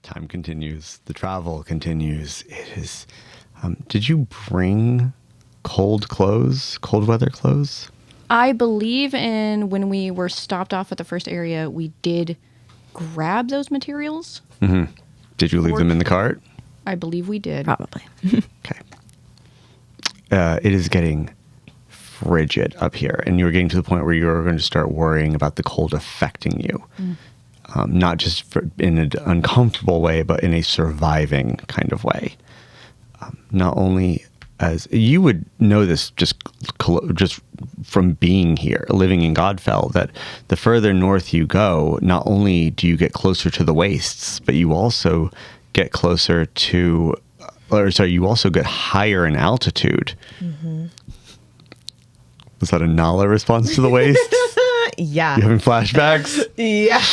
Time continues. The travel continues. It is... did you bring cold weather clothes? I believe when we were stopped off at the first area, we did grab those materials. Mm-hmm. Did you leave them in the cart? I believe we did. Probably. Okay. It is getting frigid up here, and you're getting to the point where you're going to start worrying about the cold affecting you. Not just in an uncomfortable way, but in a surviving kind of way. Not only as you would know this just from being here, living in Godfell, that the further north you go, not only do you get closer to the wastes, but you also get closer to, you also get higher in altitude. Mm-hmm. Was that a Nala response to the wastes? Yeah. You having flashbacks? Yeah.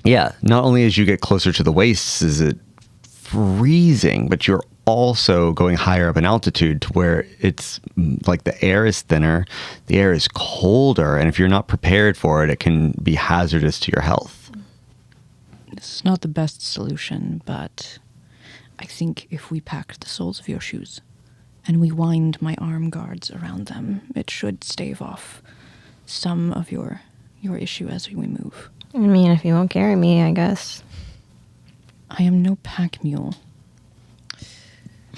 Yeah. Not only as you get closer to the wastes is it freezing, but you're also going higher up in altitude to where it's like the air is thinner, the air is colder, and if you're not prepared for it, it can be hazardous to your health. This is not the best solution, but I think if we pack the soles of your shoes and we wind my arm guards around them, it should stave off some of your issue as we move. I mean, if you won't carry me, I guess. I am no pack mule.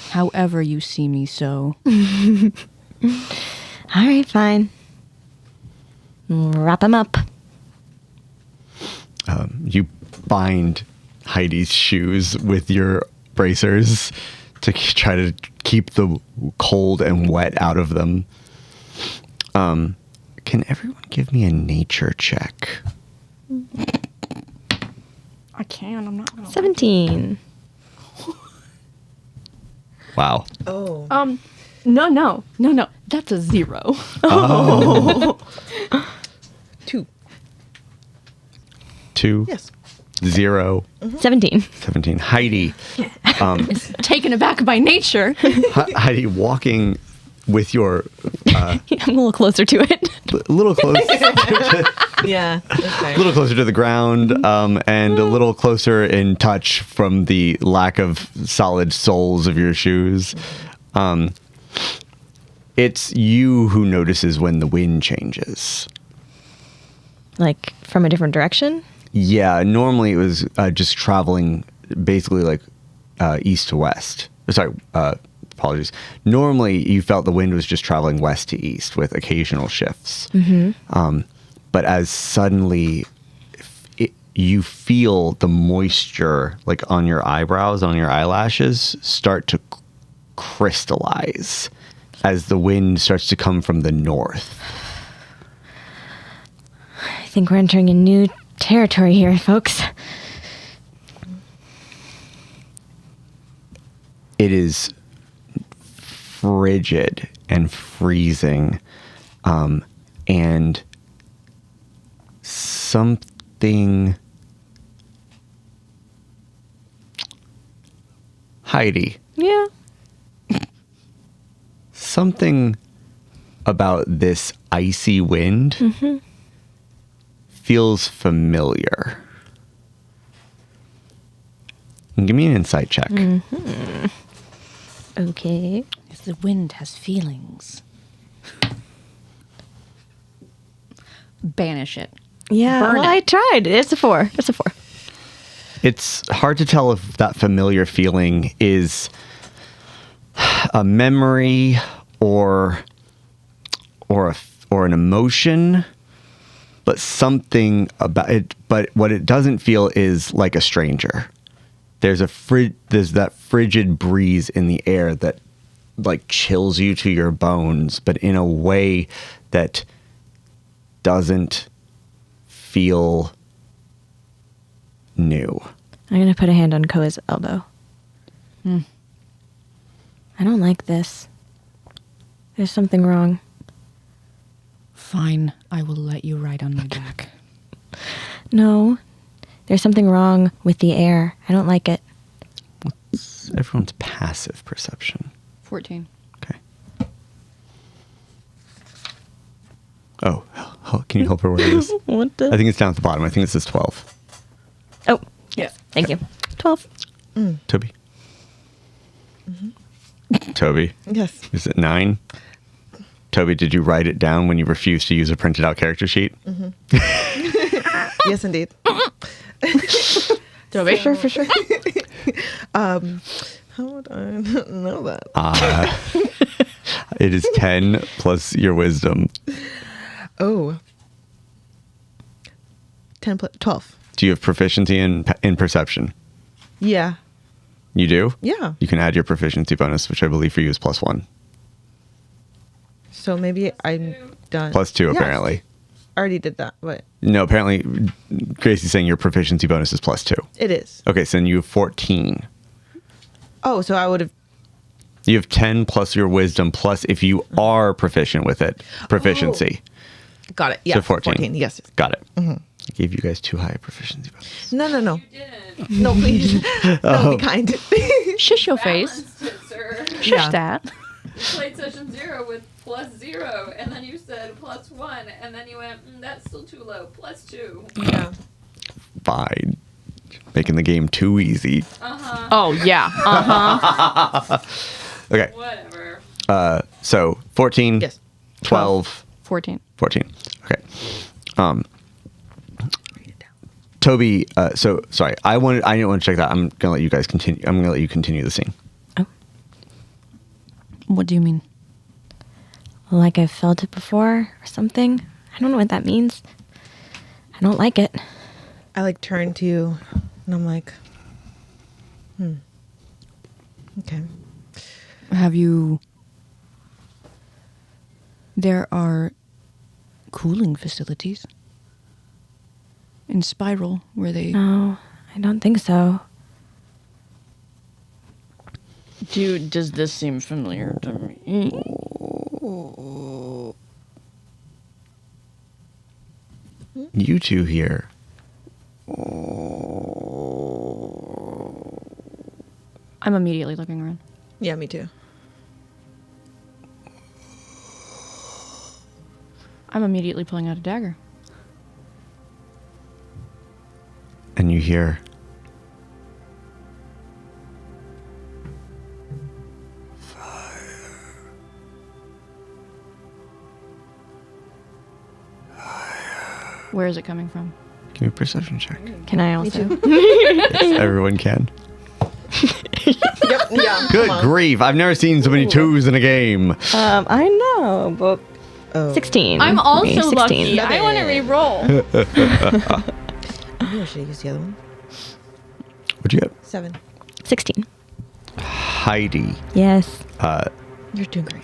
However you see me so. All right, fine. Wrap him up. You bind Heidi's shoes with your bracers to try to keep the cold and wet out of them. Can everyone give me a nature check? I can, I'm not. 17. Wow. Oh. No. That's a 0. Oh. 2. 2? Yes. 0. 17. 17. Heidi. Taken aback by nature. Heidi walking with your... I'm a little closer to it. a little close. Yeah. That's fair. A little closer to the ground, and a little closer in touch from the lack of solid soles of your shoes. It's you who notices when the wind changes. Like, from a different direction? Yeah, normally it was just traveling basically like east to west. Sorry, apologies. Normally you felt the wind was just traveling west to east with occasional shifts. Mm-hmm. But as suddenly you feel the moisture like on your eyebrows, on your eyelashes start to crystallize as the wind starts to come from the north. I think we're entering a new territory here, folks. It is frigid and freezing, and something... Heidi. Yeah. Something about this icy wind feels familiar. Give me an insight check. Okay. If the wind has feelings, banish it. Yeah, Burn well, it. I tried. It's a 4. It's a 4. It's hard to tell if that familiar feeling is a memory or an emotion, but something about it. But what it doesn't feel is like a stranger. There's that frigid breeze in the air that like chills you to your bones, but in a way that doesn't feel new. I'm going to put a hand on Koa's elbow. I don't like this. There's something wrong. Fine, I will let you ride on my back. No, there's something wrong with the air. I don't like it. What's everyone's passive perception? 14. Okay. Oh, can you help her where it is? What I think it's down at the bottom. I think it says 12. Thank you. 12. Tobi. Tobi. Yes. Is it 9? Tobi, did you write it down when you refused to use a printed out character sheet? Yes, indeed. Tobi. For sure. How would I know that? It is 10 plus your wisdom. Oh. 10 plus 12. Do you have proficiency in perception? Yeah. You do? Yeah. You can add your proficiency bonus, which I believe for you is +1. So maybe I'm done. +2, Yes. apparently. I already did that, but No, apparently Gracie's saying your proficiency bonus is +2. it is. Okay, so then you have 14. Oh, so I would have. You have 10 plus your wisdom, plus if you are proficient with it, proficiency. Got it. Yeah. So 14. Yes. Got it. I gave you guys too high a proficiency bonus. No. You didn't. No, please. No, be kind. Shush your face. Balanced it, sir. Shush Yeah. that. You played session 0 with +0, and then you said +1, and then you went, that's still too low, +2. Yeah. Fine. Making the game too easy. Oh, yeah. Okay. Whatever. So 14, Yes. 12, 14. 14. Okay. Tobi, so sorry, I didn't want to check that. I'm gonna let you guys continue. I'm gonna let you continue the scene. Oh. What do you mean? Like I felt it before or something. I don't know what that means. I don't like it. I like turn to you, and I'm like, okay. Have you... There are cooling facilities in Spiral where they... No, I don't think so. Dude, does this seem familiar to me? You two here. I'm immediately looking around. Yeah, me too. I'm immediately pulling out a dagger. And you hear Where is it coming from? give me a perception check. Can I also? Everyone can. Yep. Yeah. Good grief! I've never seen so many twos in a game. I know, but Oh. 16. I'm also Me, 16. lucky. I want to re-roll. Maybe I should have used the other one. What'd you get? 7. 16. Heidi. Yes. You're doing great.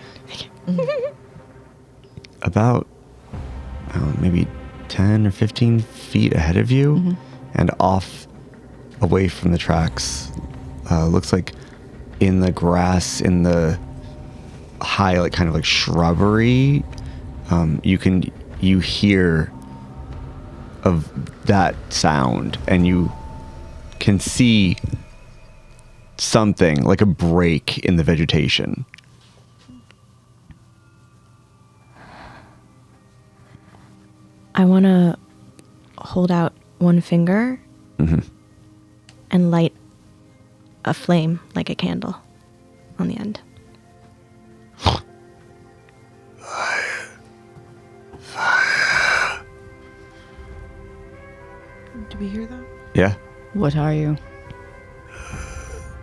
About maybe 10 or 15 feet ahead of you and off away from the tracks. Looks like in the grass, in the high, like kind of like shrubbery, you hear of that sound, and you can see something like a break in the vegetation. I want to hold out one finger and light a flame like a candle on the end. Do we hear that? Yeah. What are you?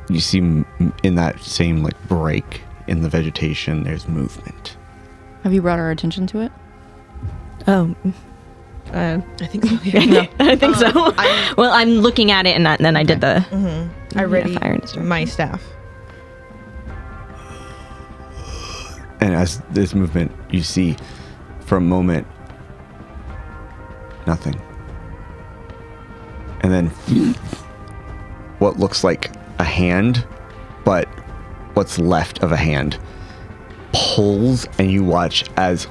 You see in that same like break in the vegetation, there's movement. Have you brought our attention to it? Oh. I think so. Yeah. I think so. Well, I'm looking at it, and then I did the. I ready fire and destruction. my staff. And as this movement, you see for a moment nothing. And then what looks like a hand, but what's left of a hand pulls, and you watch as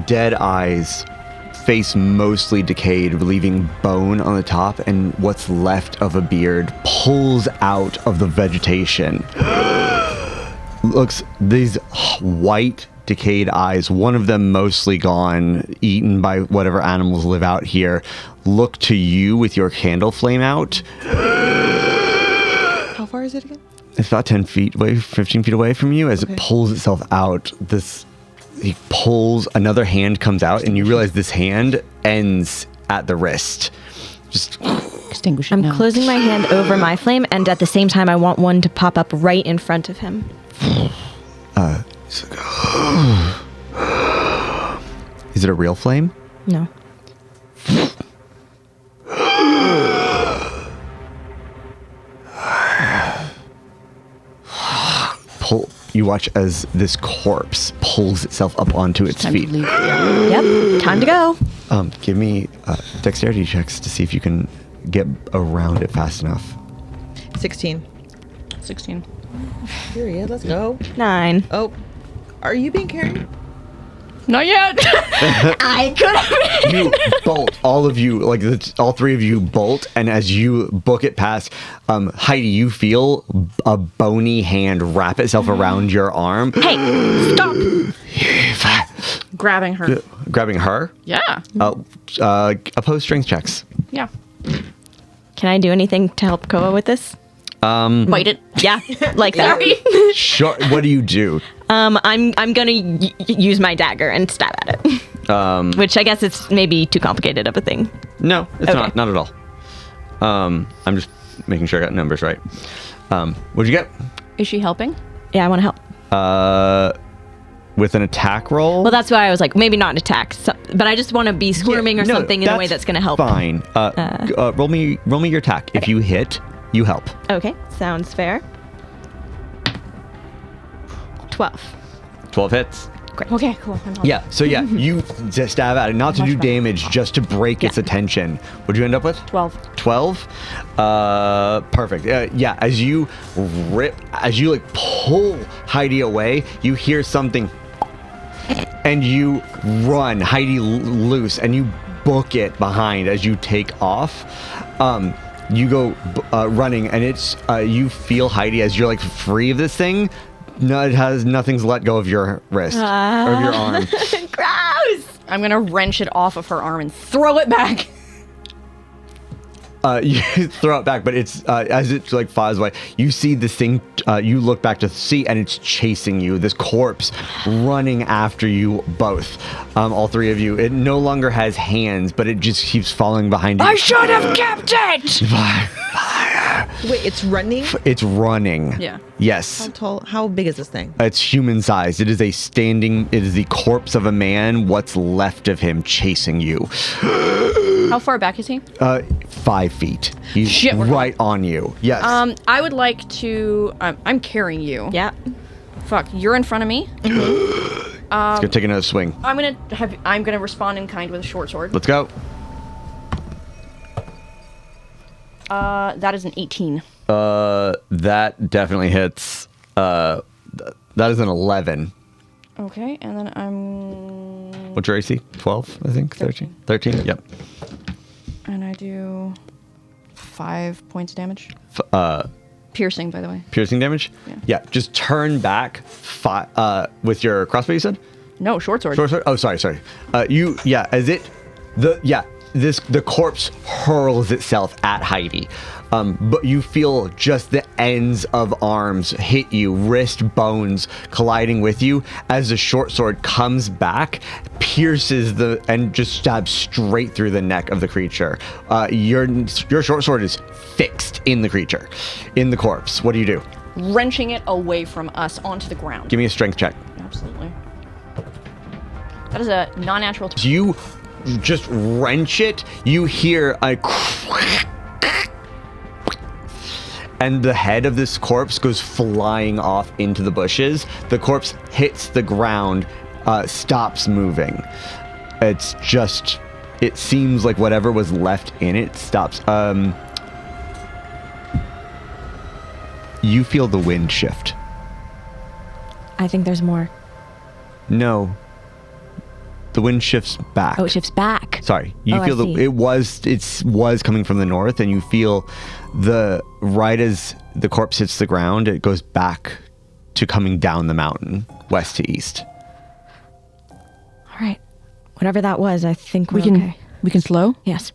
dead eyes, face mostly decayed, leaving bone on the top, and what's left of a beard pulls out of the vegetation. Looks, these white decayed eyes, one of them mostly gone, eaten by whatever animals live out here, look to you with your candle flame out. How far is it again? It's about 10 feet away, 15 feet away from you. As it pulls itself out, he pulls, another hand comes out, and you realize this hand ends at the wrist. Just Extinguish it I'm now. closing my hand over my flame, and at the same time, I want one to pop up right in front of him. Is it a real flame? No. You watch as this corpse pulls itself up onto its Time to feet. leave. Yep, time to go. Give me dexterity checks to see if you can get around it fast enough. 16. 16. Period. Let's go. 9. Oh, are you being carried? Not yet. I could have. You bolt, all of you, like all three of you bolt, and as you book it past, Heidi, you feel a bony hand wrap itself around your arm. Hey, stop! Grabbing her. Grabbing her. Yeah. Opposed strength checks. Yeah. Can I do anything to help Koa with this? Bite it. Yeah, like that. Sure. What do you do? I'm gonna use my dagger and stab at it. Which I guess it's maybe too complicated of a thing. No, it's Okay. not at all. I'm just making sure I got numbers right. What'd you get? Is she helping? Yeah, I want to help. With an attack roll? Well, that's why I was like, maybe not an attack, but I just want to be squirming or something in a way that's gonna help. Fine. Roll me your attack. If you hit, you help. Okay, sounds fair. 12. 12 hits. Great. Okay, cool. I'm helping. Yeah. So yeah, you just stab at it, not to Much do better. damage, just to break its attention. What'd you end up with? 12. 12. Perfect. Yeah. As you like pull Heidi away, you hear something, and you run Heidi loose, and you book it behind as you take off. You go running, and it's you feel Heidi as you're like free of this thing. No, nothing's let go of your wrist or of your arm. Gross! I'm gonna wrench it off of her arm and throw it back. You throw it back, but it's as it like flies away. You see this thing. You look back to see, and it's chasing you. This corpse running after you both. All three of you. It no longer has hands, but it just keeps following behind you. I should have kept it. Wait, it's running? It's running. Yeah. Yes. How tall? How big is this thing? It's human sized. It is the corpse of a man, what's left of him chasing you. How far back is he? 5 feet. He's Shit, we're right on you. Yes. I would like to. I'm carrying you. Yeah. Fuck, you're in front of me. Let's go take another swing. I'm gonna respond in kind with a short sword. Let's go. That is an 18. That definitely hits. That is an 11. Okay, and then I'm. What's your AC? 12, I think? 13? 13? Yep. And I do 5 points of damage. F- Piercing, by the way. Piercing damage? Yeah. Just turn back with your crossbow, you said? No, short sword. Short sword? Oh, sorry. The corpse hurls itself at Heidi. But you feel just the ends of arms hit you, wrist bones colliding with you as the short sword comes back, pierces and just stabs straight through the neck of the creature. Your short sword is fixed in the creature, in the corpse. What do you do? Wrenching it away from us onto the ground. Give me a strength check. Absolutely. That is a non-natural. You just wrench it, you hear a crack, and the head of this corpse goes flying off into the bushes. The corpse hits the ground, stops moving. It seems like whatever was left in it stops. You feel the wind shift. I think there's more. No. The wind shifts back. Oh, it shifts back. Sorry, you Oh, I feel see. it was coming from the north, and you feel right as the corpse hits the ground, it goes back to coming down the mountain, west to east. Whatever that was, I think we're okay. We can slow? Yes.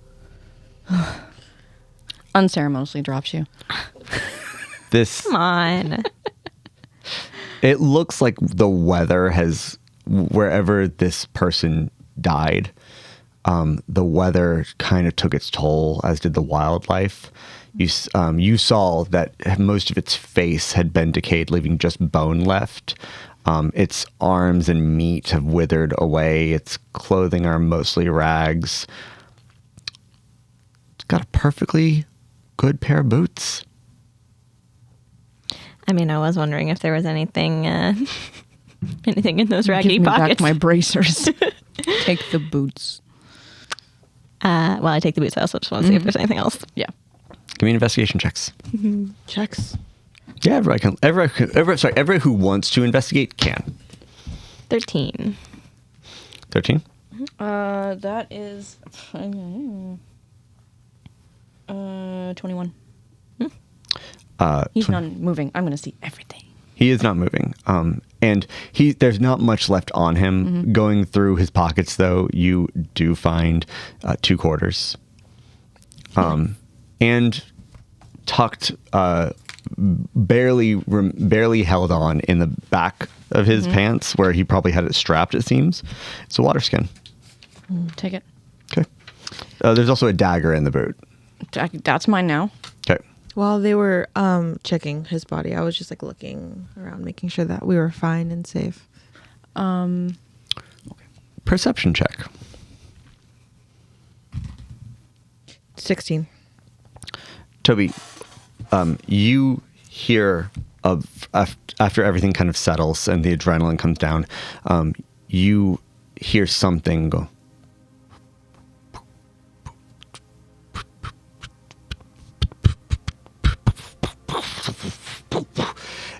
Unceremoniously drops you. This Come on. it looks like the weather has wherever this person died. The weather kind of took its toll, as did the wildlife. You saw that most of its face had been decayed, leaving just bone left. Its arms and meat have withered away. Its clothing are mostly rags. It's got a perfectly good pair of boots. I mean, I was wondering if there was anything anything in those raggedy Give me pockets. back my bracers. Take the boots. Well, I take the boots. I also just want to see if there's anything else. Yeah. Give me investigation checks. Checks. Yeah, everyone who wants to investigate can. 13. 13? That is 21. He's not moving. I'm going to see everything. He is not moving. And there's not much left on him. Going through his pockets, though, you do find 2 quarters. And tucked, barely held on in the back of his pants, where he probably had it strapped, it seems. It's a water skin. Take it. Okay. There's also a dagger in the boot. That's mine now. Okay. While they were checking his body, I was just like looking around, making sure that we were fine and safe. Perception check. 16. Tobi, you hear after everything kind of settles and the adrenaline comes down, you hear something go.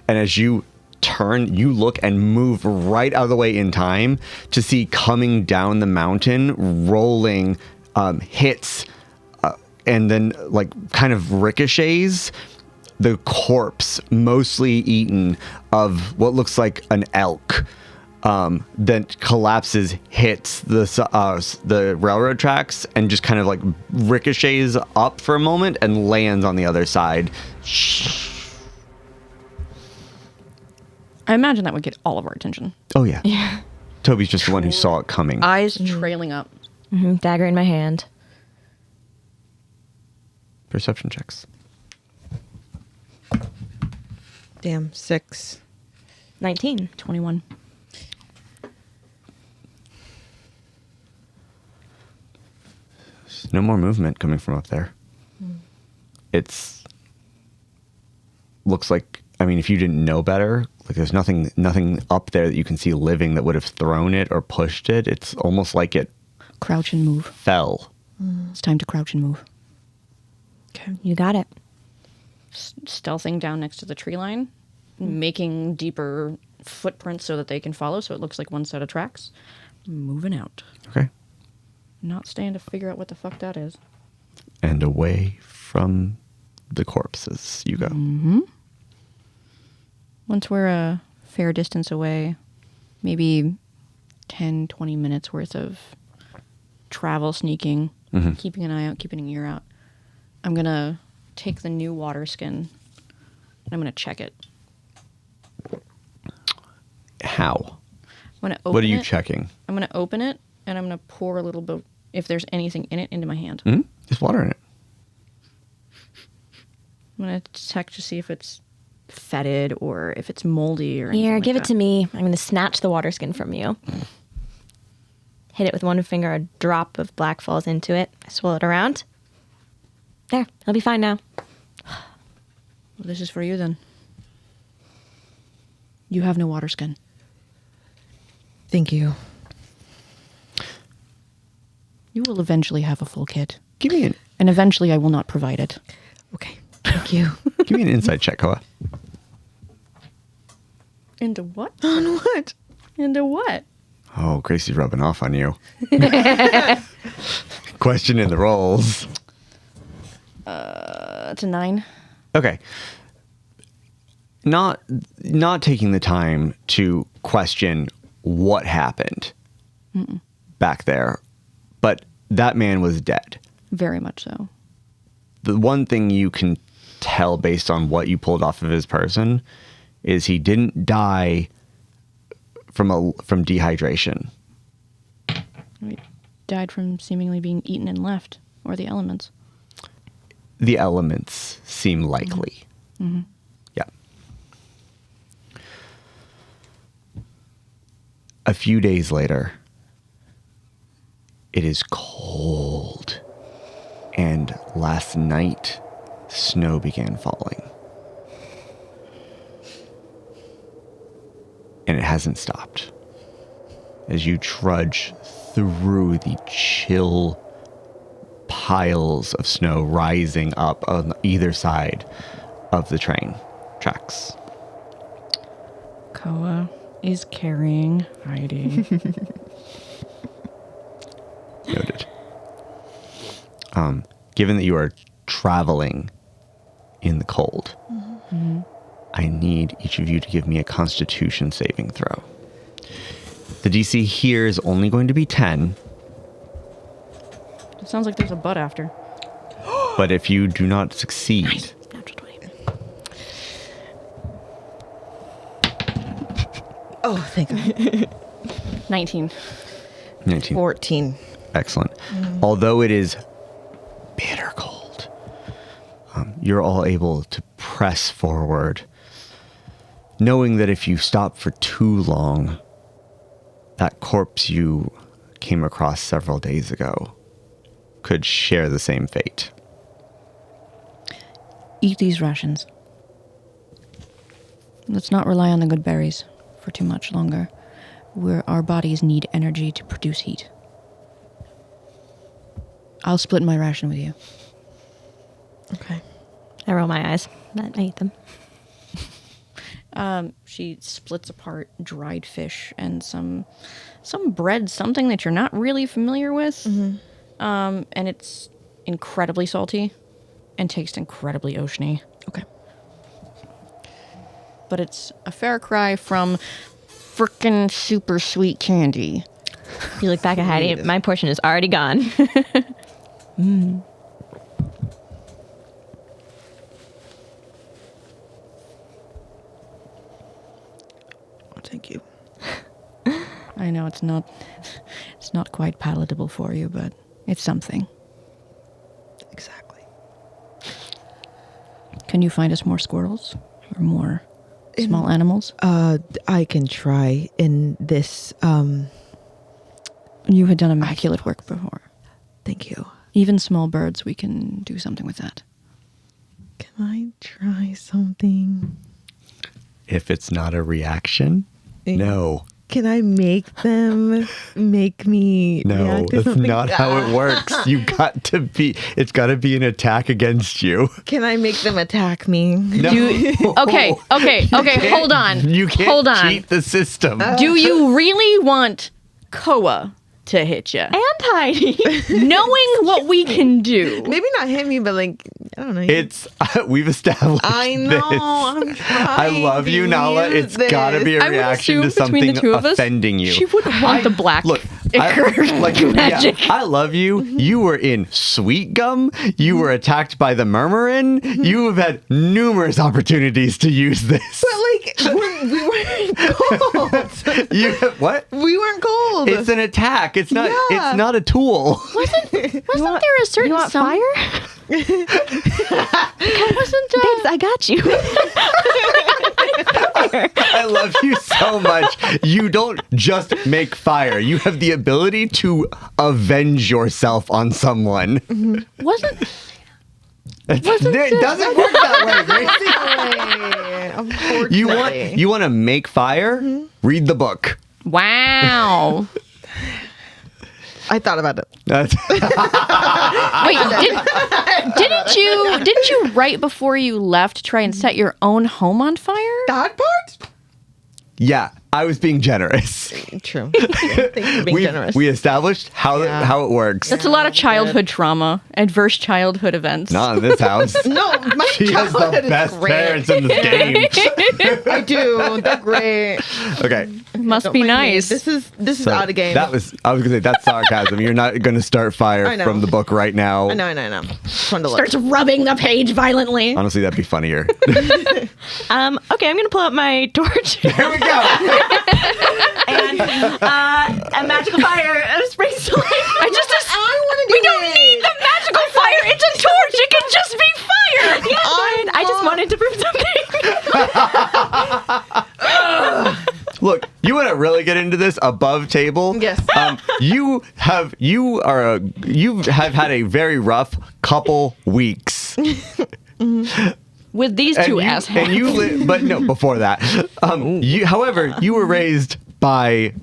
And as you turn, you look and move right out of the way in time to see coming down the mountain, rolling, hits, and then like kind of ricochets, the corpse, mostly eaten, of what looks like an elk, that collapses, hits the railroad tracks, and just kind of like ricochets up for a moment and lands on the other side. I imagine that would get all of our attention. Oh, yeah. Tobi's just the one who saw it coming. Eyes trailing up. Dagger in my hand. Perception checks. Damn, 6. 19. 21. There's no more movement coming from up there. It's looks like, I mean, if you didn't know better, like there's nothing up there that you can see living that would have thrown it or pushed it. It's almost like it Crouch and move. fell. It's time to crouch and move. Okay. You got it. Stealthing down next to the tree line, making deeper footprints so that they can follow, so it looks like one set of tracks. Moving out. Okay. Not staying to figure out what the fuck that is. And away from the corpses you go. Once we're a fair distance away, maybe 10, 20 minutes worth of travel, sneaking, keeping an eye out, keeping an ear out, I'm going to take the new water skin and I'm going to check it. How? I'm going to open What are you it. checking? I'm going to open it and I'm going to pour a little bit, if there's anything in it, into my hand. There's water in it. I'm going to check to see if it's fetid or if it's moldy or anything. Here, like give that. it to me. I'm going to snatch the water skin from you. Hit it with one finger. A drop of black falls into it. I swirl it around. There. It'll be fine now. Well, this is for you then. You have no water skin. Thank you. You will eventually have a full kit. Give me And eventually I will not provide it. Okay. Thank you. give me an insight check, Koa. Into what? On what? Into what? Oh, Gracie's rubbing off on you. Questioning the rolls. That's a 9. Okay. Not taking the time to question what happened, back there, but that man was dead. Very much so. The one thing you can tell based on what you pulled off of his person is he didn't die from dehydration. He died from seemingly being eaten and left, or the elements. The elements seem likely. Mm-hmm. Yeah. A few days later, it is cold, and last night, snow began falling. And it hasn't stopped. As you trudge through the chill piles of snow rising up on either side of the train tracks. Koa is carrying Heidi. Noted. Given that you are traveling in the cold, I need each of you to give me a Constitution saving throw. The DC here is only going to be 10, It sounds like there's a butt after. but if you do not succeed, Natural 20. Oh, thank God. 19. 19. 14. Excellent. Although it is bitter cold, you're all able to press forward, knowing that if you stop for too long, that corpse you came across several days ago could share the same fate. Eat these rations. Let's not rely on the good berries for too much longer. Our bodies need energy to produce heat. I'll split my ration with you. Okay. I roll my eyes. I ate them. She splits apart dried fish and some bread, something that you're not really familiar with. And it's incredibly salty and tastes incredibly oceany. Okay. But it's a fair cry from frickin' super sweet candy. You look back at Heidi. My portion is already gone. Oh, thank you. I know it's not quite palatable for you, but it's something. Exactly. Can you find us more squirrels or more small animals? I can try in this. You had done immaculate work before. Thank you. Even small birds, we can do something with that. Can I try something? If it's not a reaction, no. Can I make them make me No, react to that's something? not how it works. It's got to be an attack against you. Can I make them attack me? No. Okay, hold on. You can't hold on. cheat the system. Do you really want Koa to hit you? And Heidi. Knowing what we can do. Maybe not hit me, but like, I don't know. We've established I know. this. I'm trying. I love you, to Nala. use It's got to be a I would reaction assume to between something the two of us, offending you. She wouldn't want the black Look, magic. Yeah, I love you. You were in Sweet Gum. You were attacked by the Murmurin. You have had numerous opportunities to use this. But like, we weren't cold. What? We weren't cold. It's an attack. It's not. Yeah. It's not a tool. Wasn't there a certain You want song? fire? Wasn't Babes, I got you. I love you so much. You don't just make fire. You have the ability to avenge yourself on someone. wasn't It doesn't work that way, Gracie. You want to make fire? Read the book. wow. I thought about it. That's Wait, didn't you right before you left try and set your own home on fire? That part? yeah. I was being generous. True. Thanks for being generous. We established how it works. That's a lot of childhood trauma, adverse childhood events. Not in this house. No, my She has the childhood is best great. parents in this game. I do. They're great. Okay. Must Don't be mind me. nice. This is So out of game. I was gonna say that's sarcasm. You're not gonna start fire I know. from the book right now. I know. Just fun to look. Starts rubbing the page violently. Honestly, that'd be funnier. Okay, I'm gonna pull out my torch Here we go. and a magical fire springs to life. I we don't need the magical fire. It's a torch. It can just be fire. Yeah, fine. I just wanted to prove something. Look, you want to really get into this above table? Yes. You have had a very rough couple weeks. With these two assholes. And you but no, before that. However, you were raised by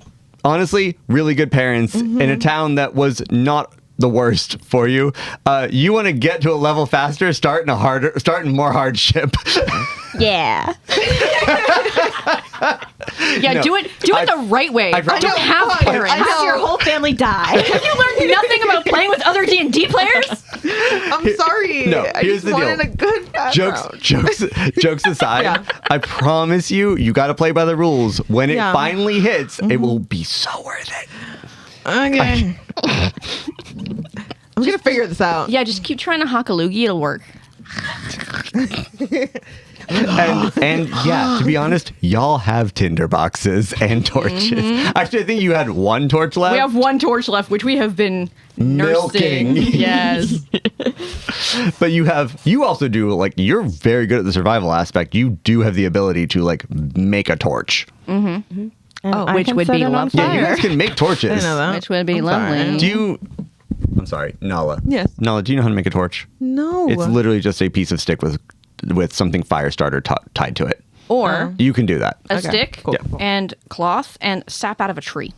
honestly really good parents in a town that was not the worst for you. You want to get to a level faster, start in more hardship. Yeah. Yeah, No, do it the right way. I Don't know. have parents. Have your whole family die. Have you learned nothing about playing with other D&D players? I'm sorry. No, I here's just the deal. wanted a good background. Jokes aside, Yeah. I promise you got to play by the rules. When it Yeah. finally hits, it will be so worth it. Okay. I'm gonna figure this out. Yeah, just keep trying to hock a loogie. It'll work. And yeah, to be honest, y'all have tinder boxes and torches. Actually, I think you had one torch left. We have one torch left, which we have been nursing. Milking. Yes. But you also do, like, you're very good at the survival aspect. You do have the ability to, like, make a torch. And Oh, I which can would set be it on lovely. Yeah, you fire. guys can make torches. I know that. Which would be I'm lovely. sorry. Do you... I'm sorry, Nala. Yes. Nala, do you know how to make a torch? No. It's literally just a piece of stick with something fire starter tied to it. Or You can do that. a stick Cool. and cloth and sap out of a tree.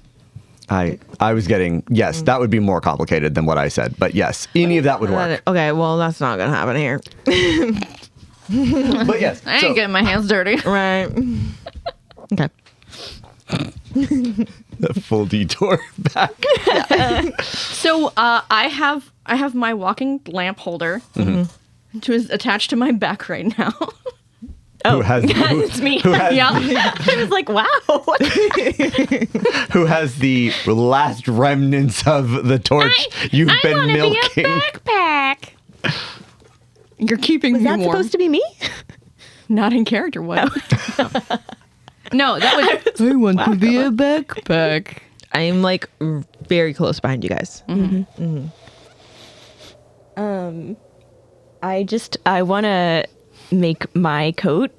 I was getting, yes, that would be more complicated than what I said. But yes, any of that would work. Okay, well, that's not gonna happen here. But yes. I ain't getting my hands dirty. Right. Okay. The full detour back. So I have my walking lamp holder, which is attached to my back right now. Who has It's me. Who has, Yeah. I was like, wow. who has the last remnants of the torch you've been milking? backpack. You're keeping Was me that warm. supposed to be me? Not in character, what? No, that was. I want to be a backpack. I'm like very close behind you guys. I want to make my coat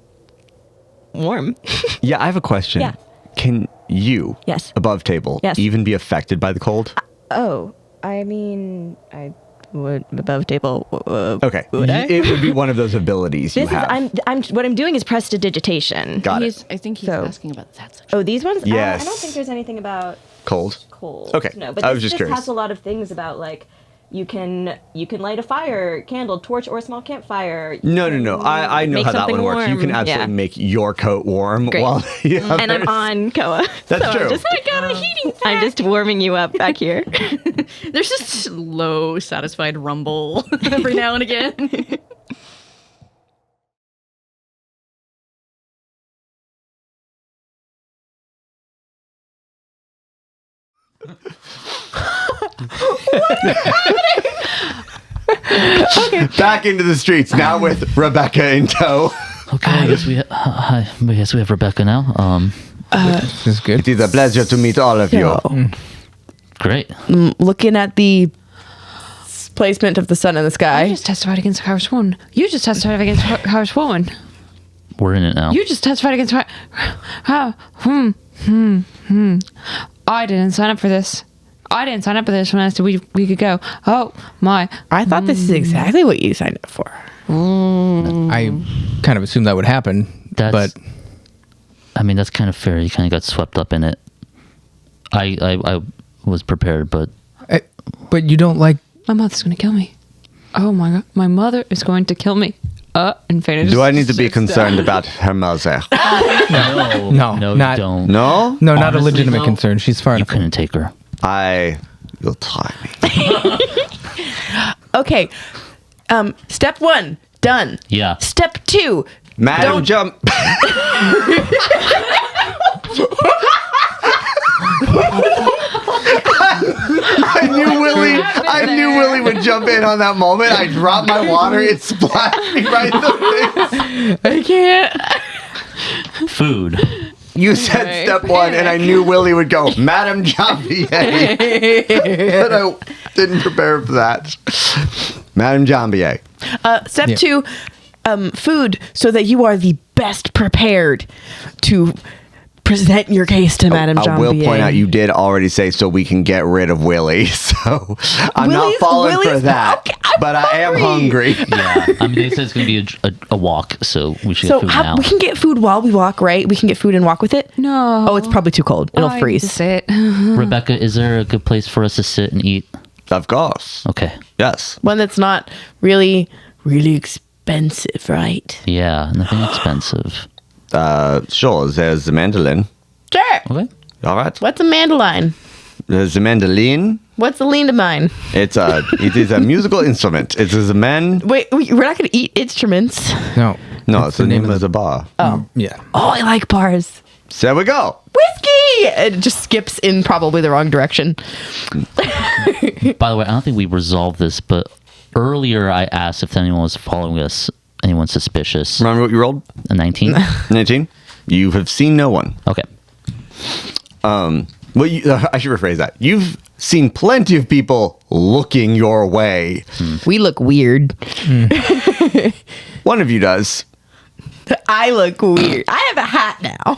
warm. Yeah, I have a question. Yeah. Can you, Yes. above table, Yes. even be affected by the cold? Oh, I mean, I would above table. Okay. Would I? It would be one of those abilities you This is have. what I'm doing is prestidigitation. Got it. I think he's So- asking about that section. Oh, these ones? Yes. I don't think there's anything about Cold? cold. Okay. No, but I this was just just curious. has a lot of things about like you can light a fire, candle, torch, or a small campfire. No. I know Make how that something one works. You can warm. absolutely Yeah. make your coat warm Great. while you have And I'm on Koa. That's so true. I got a heating. I'm just warming you up back here. There's just low, satisfied rumble every now and again. back into the streets now with Rebecca in tow. Okay, I guess we have Rebecca now. This is good. It is a pleasure to meet all of you. Great. Looking at the placement of the sun in the sky. You just testified against Harvest One. You just testified against Harvest One. We're in it now. You just testified against. I didn't sign up for this. I didn't sign up for this when I said we could go. Oh my! I thought this is exactly what you signed up for. I kind of assumed that would happen, but I mean, that's kind of fair. You kind of got swept up in it. I was prepared, but you don't like. My mother's gonna kill me. Oh my god! My mother is going to kill me. And Faena just Do I need to be sits concerned down. about her mother? No, No, no, not- you don't. No? No, not a Honestly, legitimate though, concern. She's far You enough. couldn't take her. You'll try me. Okay. Step 1, done. Yeah. Step 2, Madame Jump. I knew Willie would jump in on that moment. I dropped my water. It splashed me right in the face. I can't. Food. You said step 1, and I knew Willie would go, Madame Jambiye. But I didn't prepare for that. Madame Jambiye. Step 2, food, so that you are the best prepared to present your case to Madame Jambiye. I will point out you did already say so we can get rid of Willie, so I'm not falling for that. Okay, I'm but I am hungry. Yeah. I mean, they said it's going to be a walk, so we should So get food now. we can get food while we walk, right? We can get food and walk with it? No. Oh, it's probably too cold. It'll I need freeze. to sit. Rebecca, is there a good place for us to sit and eat? Of course. Okay. Yes. One that's not really, really expensive, right? Yeah, nothing expensive. Sure, there's the mandolin. Sure. Okay. All right. What's a mandolin? There's the mandolin. What's a lean to mine? It is a musical instrument. It is a man. Wait, we're not going to eat instruments. No. No, it's the name of the bar. Yeah. Oh, I like bars. So there we go. Whiskey! It just skips in probably the wrong direction. By the way, I don't think we resolved this, but earlier I asked if anyone was following us, anyone suspicious. Remember what you rolled? A 19? 19? You have seen no one. Okay. Well, I should rephrase that. You've seen plenty of people looking your way. We look weird. One of you does. I look weird. I have a hat now.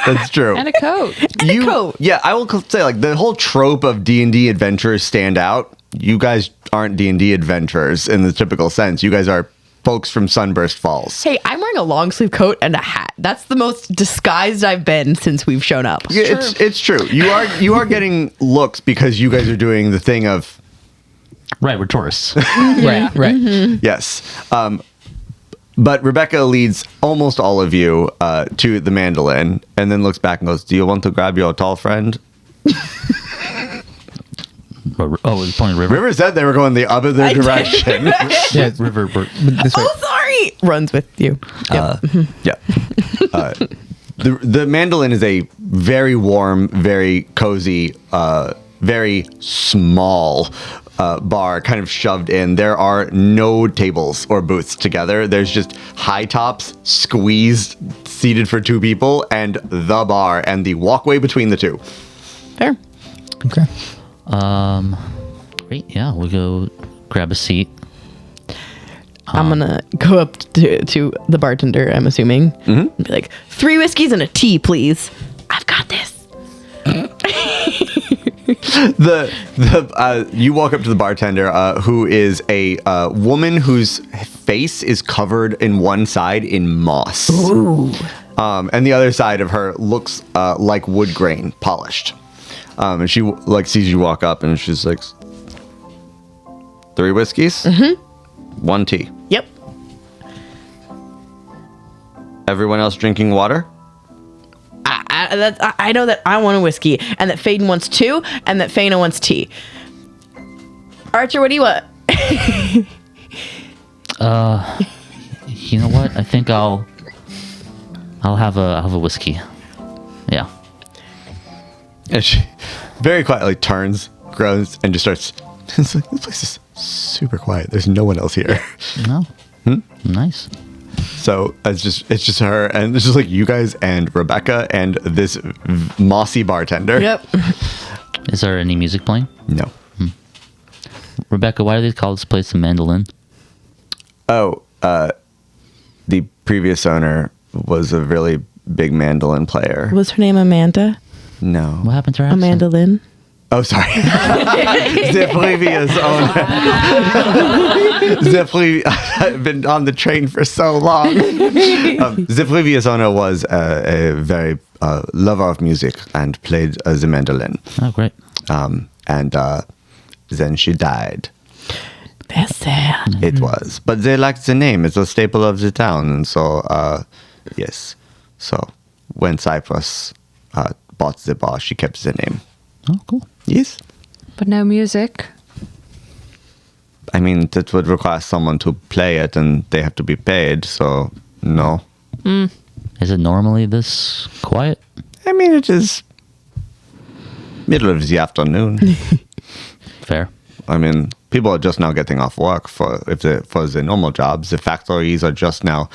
That's true. And a coat. And a coat. Yeah, I will say, like, the whole trope of D&D adventurers stand out. You guys aren't D&D adventurers in the typical sense. You guys are folks from Sunburst Falls. Hey, I'm wearing a long sleeve coat and a hat. That's the most disguised I've been since we've shown up. Yeah, it's true. You are getting looks because you guys are doing the thing of Right, we're tourists. Right. yes. But Rebecca leads almost all of you to the mandolin and then looks back and goes, "Do you want to grab your tall friend?" Oh, it's pointing river. River said they were going the other direction. Yeah. River. This way. Oh, sorry. Runs with you. Yep. Yeah. The mandolin is a very warm, very cozy, very small bar kind of shoved in. There are no tables or booths together. There's just high tops squeezed, seated for 2 people, and the bar and the walkway between the two. Fair. Okay. Great. Yeah, we'll go grab a seat. I'm going to go up to the bartender, I'm assuming, and be like, 3 whiskeys and a tea, please. I've got this. You walk up to the bartender, who is a woman whose face is covered in one side in moss. Ooh. And the other side of her looks like wood grain, polished. And she sees you walk up, and she's like, 3 whiskeys, 1 tea. Yep. Everyone else drinking water? I know that I want a whiskey, and that Faedan wants 2, and that Faena wants tea. Archer, what do you want? You know what? I think I'll have a whiskey. Yeah. And she very quietly turns, groans, and just starts. It's like, this place is super quiet. There's no one else here. No. Nice. So it's just her, and it's just like you guys and Rebecca and this mossy bartender. Yep. Is there any music playing? No. Rebecca, why do they call this place the Mandolin? Oh, the previous owner was a really big mandolin player. Was her name Amanda? No. What happened to her accent? Amanda Lynn? Oh, sorry. Zephlevia's owner. I've been on the train for so long. Zephlevia's owner was a very lover of music and played the mandolin. Oh, great. And then she died. That's sad. It was. But they liked the name. It's a staple of the town. And so, yes. So, when Cyprus bought the bar, she kept the name. Oh, cool. Yes. But no music. I mean, that would require someone to play it, and they have to be paid. So, no. Is it normally this quiet? I mean, it is middle of the afternoon. Fair. I mean, people are just now getting off work for the normal jobs. The factories are just now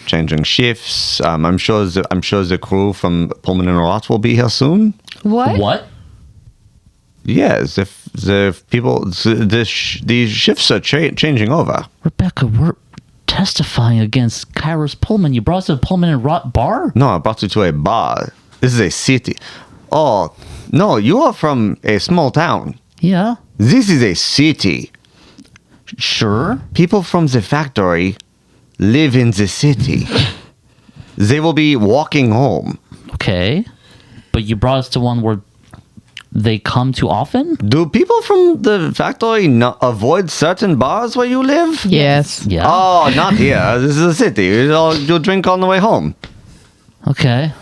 changing shifts. I'm sure the crew from Pullman and Rot will be here soon. What? Yes, if the people, these shifts are changing over. Rebecca, we're testifying against Kairos Pullman. You brought us to the Pullman and Rot bar? No, I brought you to a bar. This is a city. Oh, no, you are from a small town. Yeah. This is a city. Sure. People from the factory live in the city. They will be walking home. Okay. But you brought us to one where they come too often? Do people from the factory avoid certain bars where you live? Yes. Yeah. Oh, not here. This is a city. You'll drink on the way home. Okay.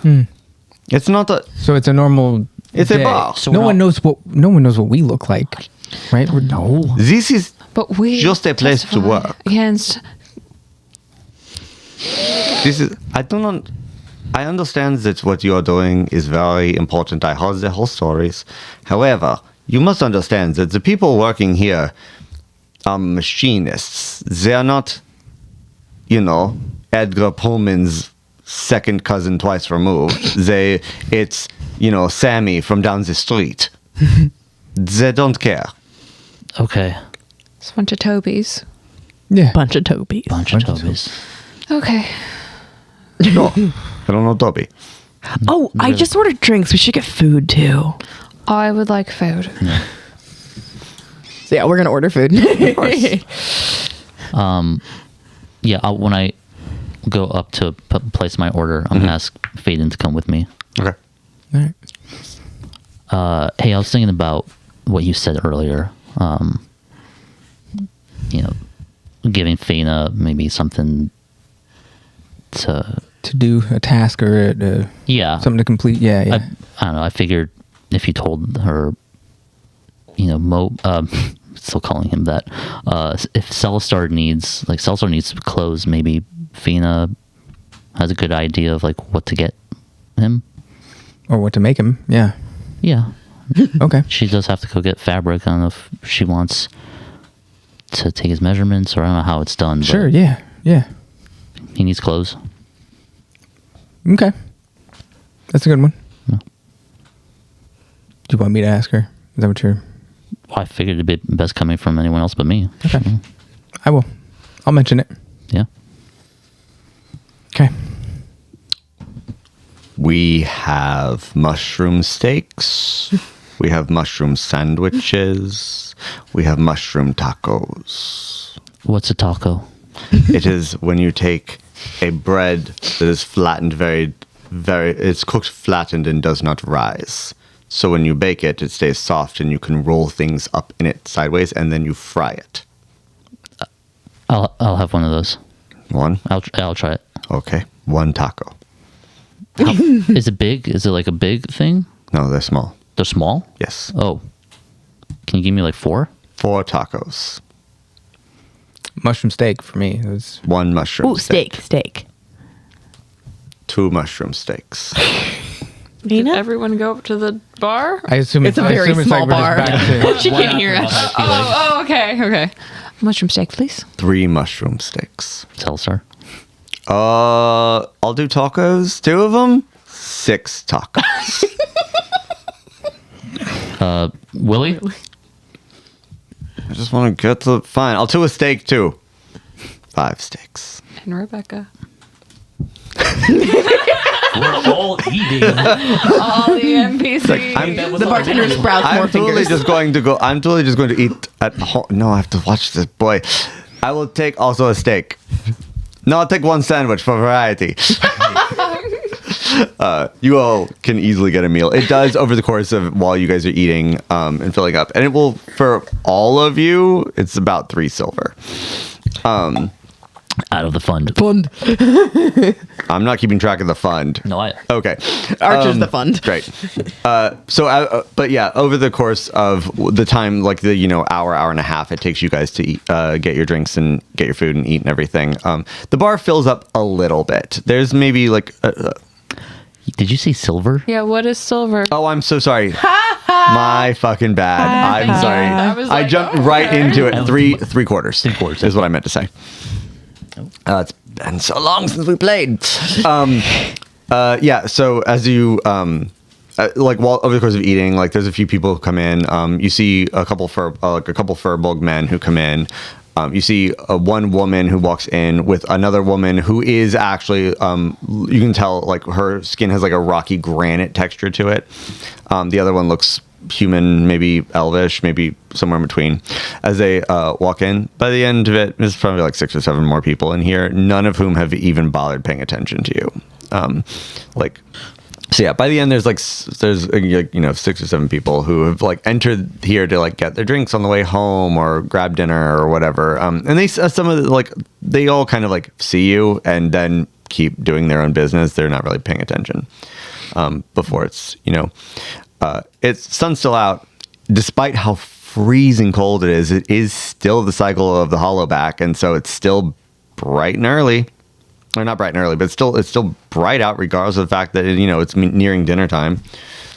It's not a... So it's a normal. It's day. a bar. So No we're one not- knows what we look like, right? No. This is But we just a place to testify work. against. This is... I understand that what you are doing is very important. I heard the whole stories. However, you must understand that the people working here are machinists. They are not, Edgar Pullman's second cousin twice removed. It's Sammy from down the street. They don't care. Okay. It's a bunch of Tobis. Yeah. Bunch of Tobis. Bunch of Tobis. Okay. No, I don't know Tobi. Oh, I just ordered drinks. We should get food too. I would like food. So yeah, we're gonna order food. Yeah, when I go up to place my order, I'm going to ask Faedan to come with me. Okay. All right. Hey, I was thinking about what you said earlier. Giving Faena maybe something to Do a task or something to complete. Yeah, yeah. I don't know. I figured if you told her, still calling him that. If Celestar needs clothes, maybe Faena has a good idea of what to get him. Or what to make him. Yeah. Yeah. Okay. She does have to go get fabric. I don't know if she wants to take his measurements, or I don't know how it's done. but Sure. Yeah. Yeah. He needs clothes. Okay. That's a good one. Yeah. Do you want me to ask her? Is that what you're... Well, I figured it'd be best coming from anyone else but me. Okay. Yeah. I will. I'll mention it. Yeah. Okay. We have mushroom steaks. We have mushroom sandwiches. We have mushroom tacos. What's a taco? It is when you take a bread that is flattened it's cooked flattened and does not rise. So when you bake it, it stays soft and you can roll things up in it sideways and then you fry it. I'll have one of those. One? I'll try it. Okay. One taco. Is it big? Is it like a big thing? No, they're small. They're small? Yes. Oh. Can you give me 4? 4 tacos. Mushroom steak for me. It was... 1 mushroom Ooh, steak. 2 mushroom steaks. Did Faena? everyone go up to the bar? I assume It's a very small bar. She What can't hear happened, us. I feel like. Oh, okay. Mushroom steak, please. 3 mushroom steaks. Telstar. I'll do tacos. 2 of them. 6 tacos. Willie? I just want to get to... Fine. I'll do a steak too. 5 steaks. And Rebecca. We're all eating. All the NPCs. The bartender sprouts more I'm totally fingers. just going to eat at home. No, I have to watch this. Boy, I will take also a steak. No, I'll take 1 sandwich for variety. You all can easily get a meal. It does over the course of while you guys are eating and filling up. And it will, for all of you, it's about 3 silver. Out of the fund. I'm not keeping track of the fund. No, Okay. Archer's the fund. Great. But yeah, over the course of the time, like the, hour and a half it takes you guys to eat, get your drinks and get your food and eat and everything, the bar fills up a little bit. There's maybe like... Did you say silver? Yeah, what is silver? Oh, I'm so sorry. My fucking bad. I'm sorry. I was I like, jumped oh, right okay. into it. Three quarters. 3/4 is what I meant to say. It's been so long since we played. Yeah. So as you while over the course of eating, like there's a few people who come in. You see a couple Furbolg men who come in. You see one woman who walks in with another woman who is actually, you can tell like her skin has like a rocky granite texture to it. The other one looks human, maybe elvish, maybe somewhere in between. As they walk in, by the end of it, there's probably like 6 or 7 more people in here, none of whom have even bothered paying attention to you. So yeah, by the end, there's 6 or 7 people who have like entered here to like get their drinks on the way home or grab dinner or whatever. And they all kind of like see you and then keep doing their own business. They're not really paying attention before it's it's sun's still out. Despite how freezing cold it is still the cycle of the Hollowback, and so it's still bright and early. Or not bright and early, but it's still bright out, regardless of the fact that it's nearing dinner time.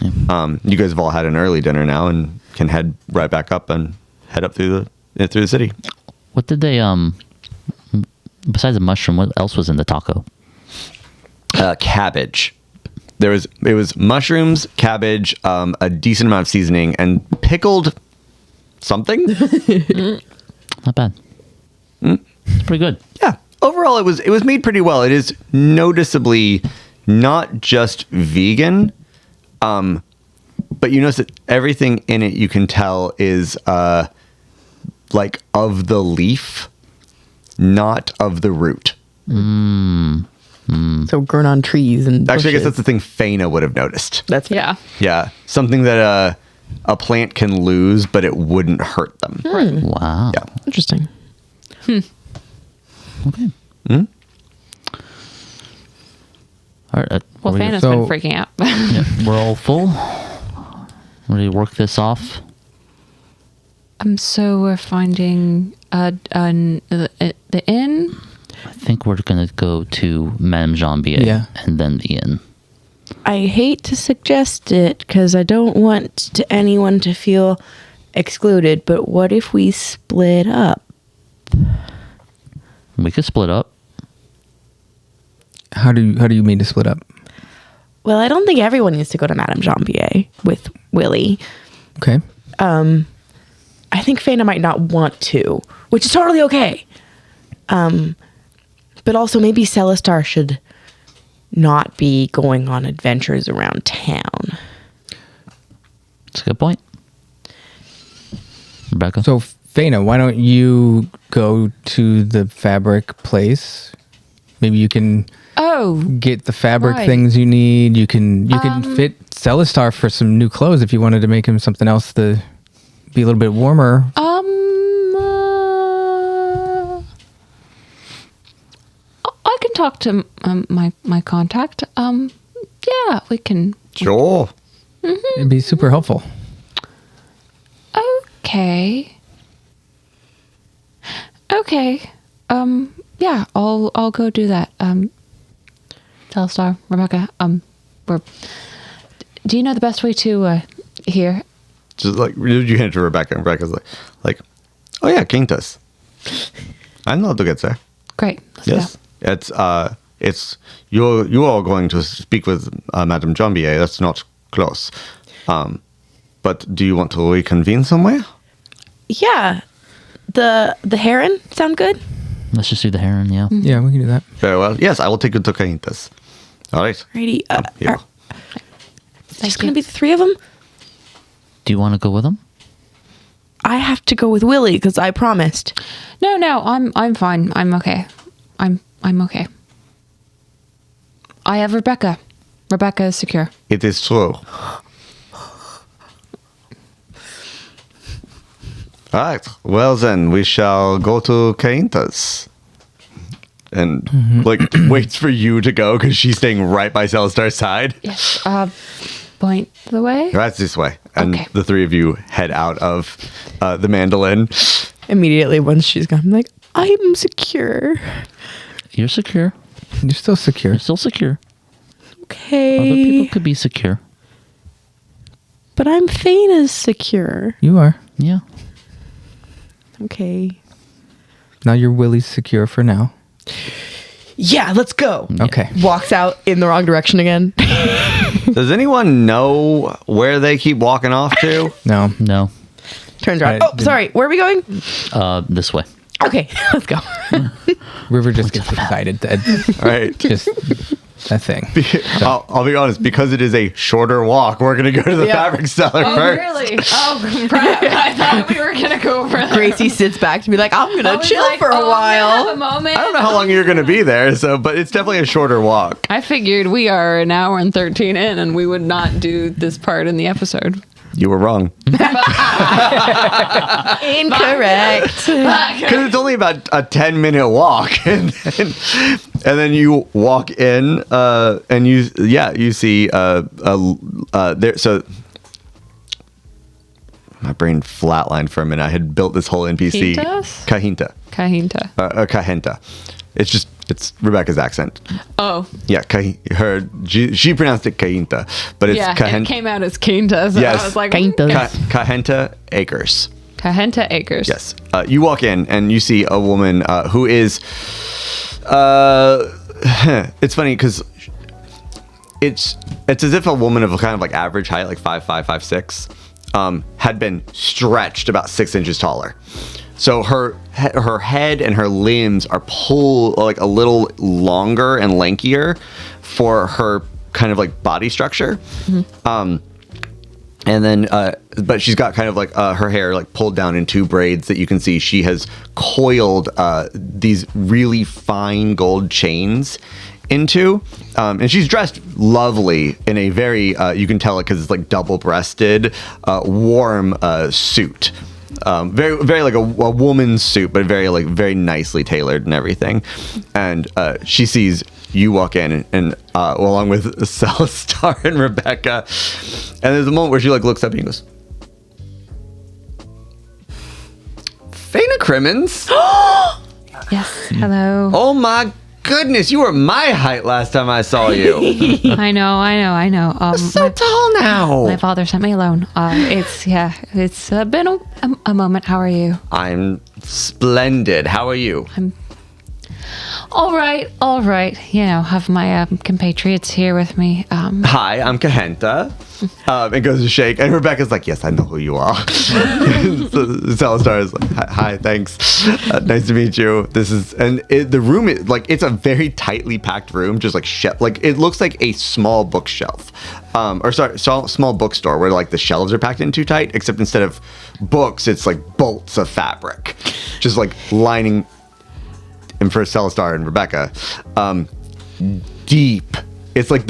You guys have all had an early dinner now and can head right back up and head up through the city. What did they besides the mushroom? What else was in the taco? Cabbage. It was mushrooms, cabbage, a decent amount of seasoning, and pickled something. Not bad. It's pretty good. Yeah. Overall, it was made pretty well. It is noticeably not just vegan, but you notice that everything in it you can tell is like of the leaf, not of the root. So grown on trees and bushes. Actually, I guess that's the thing Faena would have noticed. That's Yeah. Yeah, something that a plant can lose, but it wouldn't hurt them. Wow. Yeah. interesting. Okay. All right. Well, Faena's been freaking out. We're all full. Ready to work this off? So we're finding the inn. I think we're gonna go to Madame Jambiye and then the inn. I hate to suggest it because I don't want anyone to feel excluded, but what if we split up? We could split up. How do you mean to split up? Well, I don't think everyone needs to go to Madame Jambiye with Willie. Okay. I think Faena might not want to, which is totally okay. But also maybe Celestar should not be going on adventures around town. That's a good point. Rebecca? So, Faena, why don't you go to the fabric place? Maybe you can get the fabric things you need. You can fit Celestar for some new clothes if you wanted to make him something else to be a little bit warmer. I can talk to my contact. Yeah, we can. Sure. It'd be super helpful. Okay. Yeah, I'll go do that. Celestar, Rebecca, do you know the best way to here? Just like you hand it to Rebecca, and Rebecca's like, oh yeah, Quintus. I know how to get there. Great. Let's Yes, go. it's you all going to speak with Madame Jambiye. That's not close. But do you want to reconvene somewhere? Yeah. The heron sound good? Let's just do the heron, yeah. Yeah, we can do that. Very well. Yes, I will take you to Quintus. All right. Righty. Here. It's just going to be the 3 of them? Do you want to go with them? I have to go with Willie because I promised. No, I'm fine. I'm okay. I'm okay. I have Rebecca. Rebecca is secure. It is true. All right. Well, then we shall go to Kainta's. And waits for you to go because she's staying right by Celestar's side. Yes. Point the way. That's this way. And Okay. the three of you head out of the mandolin. Immediately once she's gone, I'm like, I'm secure. You're secure. You're still secure. You're still secure. Okay. Other people could be secure. But I'm Faena's secure. You are. Yeah. Okay. Now your Willie's secure for now. Yeah, let's go. Okay. Walks out in the wrong direction again. Does anyone know where they keep walking off to? No. No. Turns around. Right. Oh, sorry. Where are we going? This way. Okay, let's go. River just gets excited. All right. Just that thing. I'll be honest, because it is a shorter walk, we're going to go to the fabric seller first. Really? Oh, crap. I thought we were going to go over there. Gracie sits back to be like, I'm I gonna was chill like, for a oh, I'm gonna while. have a moment. I don't know how long you're going to be there, but it's definitely a shorter walk. I figured we are an hour and 13 in, and we would not do this part in the episode. You were wrong. Incorrect. Because it's only about a 10-minute walk. And then you walk in and you see there. So my brain flatlined for a minute. I had built this whole NPC. Quintas? Kahenta. Kahenta. It's Rebecca's accent. Oh. Yeah, she pronounced it Kahenta, but it's Yeah, Kahenta. it came out as Quinta, so Yes. I was like, Kahenta Acres. Kahenta Acres. Yes. You walk in and you see a woman who is. It's funny because it's as if a woman of a kind of like average height, like 5'5", 5'6", had been stretched about 6 inches taller. So her head and her limbs are pulled like a little longer and lankier for her kind of like body structure. Mm-hmm. And then, but she's got kind of like her hair like pulled down in 2 braids that you can see. She has coiled these really fine gold chains into, and she's dressed lovely in a very, you can tell it because it's like double-breasted, warm suit. Very, very like a woman's suit, but very nicely tailored and everything. And she sees you walk in, and along with Celestar and Rebecca, and there's a moment where she like looks up and goes, "Faena Criminds." Yes. Hello. Oh my goodness, you were my height last time I saw you. I know. You're so tall now. My father sent me alone. It's been a moment. How are you? I'm splendid. How are you? All right. You know, have my compatriots here with me. Hi, I'm Kahenta. It goes to shake, and Rebecca's like, "Yes, I know who you are." So Celestar is like, "Hi, thanks. Nice to meet you." The room is like, it's a very tightly packed room, just like like it looks like a small bookshelf, small bookstore where like the shelves are packed in too tight. Except instead of books, it's like bolts of fabric, just like lining. And for Celestar and Rebecca, deep. It's like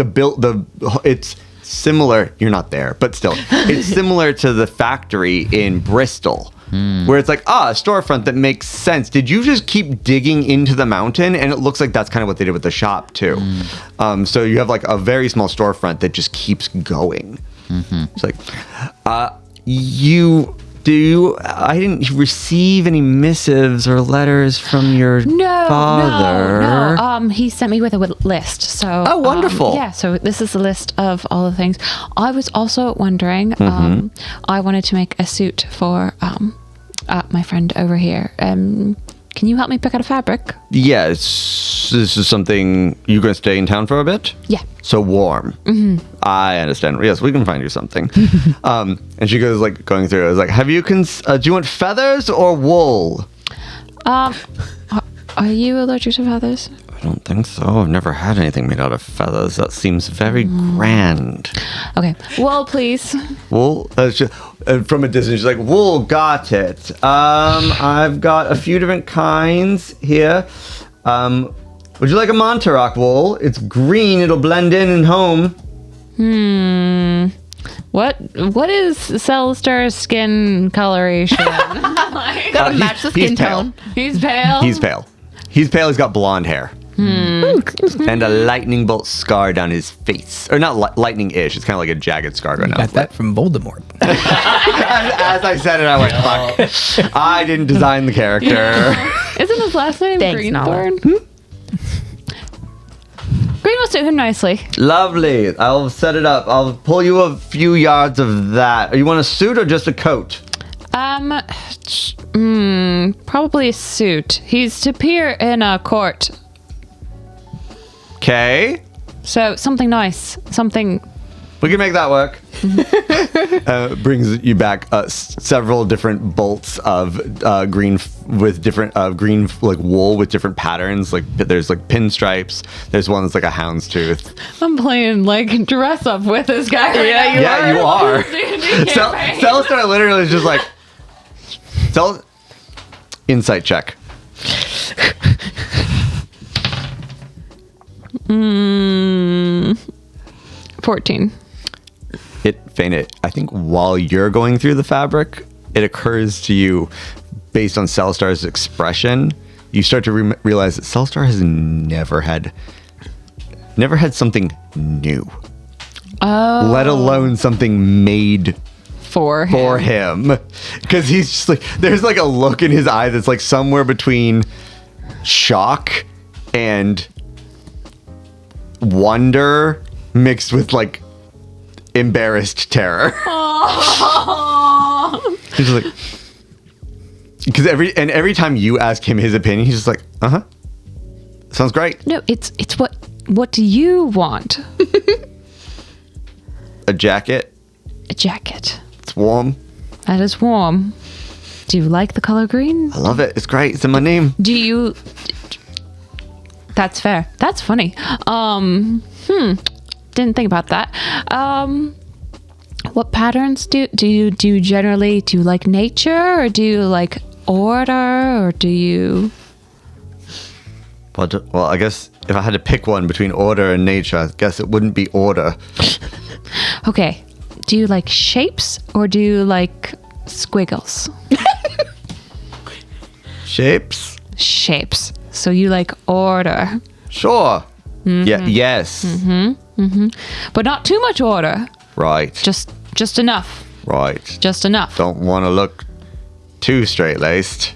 it's similar. You're not there, but still, it's similar to the factory in Bristol, where it's like a storefront that makes sense. Did you just keep digging into the mountain? And it looks like that's kind of what they did with the shop too. So you have like a very small storefront that just keeps going. It's like, I didn't receive any missives or letters from your father. No. He sent me with a list. So. Oh, wonderful. Yeah. So this is a list of all the things. I was also wondering. I wanted to make a suit for my friend over here. Can you help me pick out a fabric? Yes. This is something you're going to stay in town for a bit? Yeah. So warm. I understand. Yes, we can find you something. And she goes like going through. I was like, "Have you do you want feathers or wool?" Are you allergic to feathers? I don't think so. I've never had anything made out of feathers. That seems very grand. Okay. Wool, please. Wool? From a distance, she's like, "Wool, got it. I've got a few different kinds here. Would you like a Montauk wool? It's green. It'll blend in and home." What is Celstar's skin coloration? Gotta match the skin tone. He's pale. He's pale. He's got blonde hair. And a lightning bolt scar down his face. Or not lightning-ish. It's kind of like a jagged scar going down Got his lip. that from Voldemort. As I said it, I went, fuck. I didn't design the character. Isn't his last name Thanks, Greenthorn? Green will suit him nicely. Lovely. I'll set it up. I'll pull you a few yards of that. You want a suit or just a coat? Probably a suit. He's to appear in a court. Okay. So something nice. Something. We can make that work. Brings you back several different bolts of green with different green like wool with different patterns. Like there's like pinstripes. There's one that's like a houndstooth. I'm playing like dress up with this guy. Right You are. Celstar literally is just like insight check. 14. Faena, I think while you're going through the fabric, it occurs to you, based on Celstar's expression, you start to realize that Celstar has never had something new. Oh. Let alone something made For him. Because he's just like, there's like a look in his eye that's like somewhere between shock and wonder mixed with like embarrassed terror. He's just like, because every time you ask him his opinion, he's just like, sounds great. No, it's what do you want? A jacket. A jacket. It's warm. That is warm. Do you like the color green? I love it. It's great. It's in my name. Do you? That's fair. That's funny. Didn't think about that. What patterns do you generally? Do you like nature, or do you like order, or do you? Well, I guess if I had to pick one between order and nature, I guess it wouldn't be order. Okay. Do you like shapes, or do you like squiggles? Shapes. Shapes. So you like order. Sure. Yeah. Yes. But not too much order. Right. Just enough. Right. Just enough. Don't want to look too straight-laced.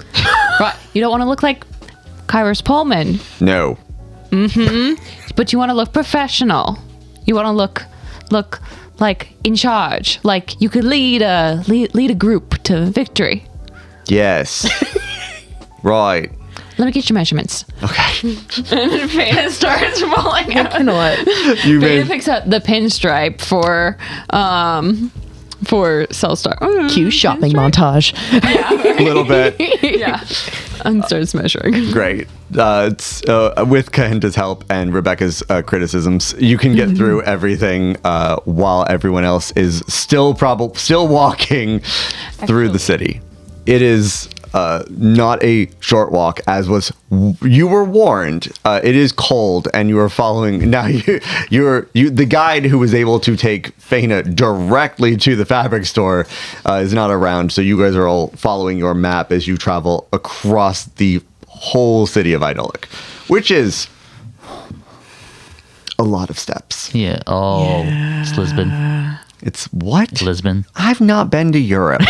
Right. You don't want to look like Kyrus Pullman. No. But you want to look professional. You want to look like in charge. Like you could lead a group to victory. Yes. Right. Let me get your measurements. Okay. And Faena starts rolling out. You know what? Faena picks up the pinstripe for Celstar. Cue shopping montage. A little bit. Yeah. And starts measuring. Great. It's, with Kahinta's help and Rebecca's criticisms, you can get through everything while everyone else is still walking through the city. It is not a short walk, as was you were warned. It is cold, and you are following. Now you're the guide who was able to take Faena directly to the fabric store is not around, so you guys are all following your map as you travel across the whole city of Ydolic, which is a lot of steps. Yeah. Oh, it's Lisbon. It's what? Lisbon. I've not been to Europe.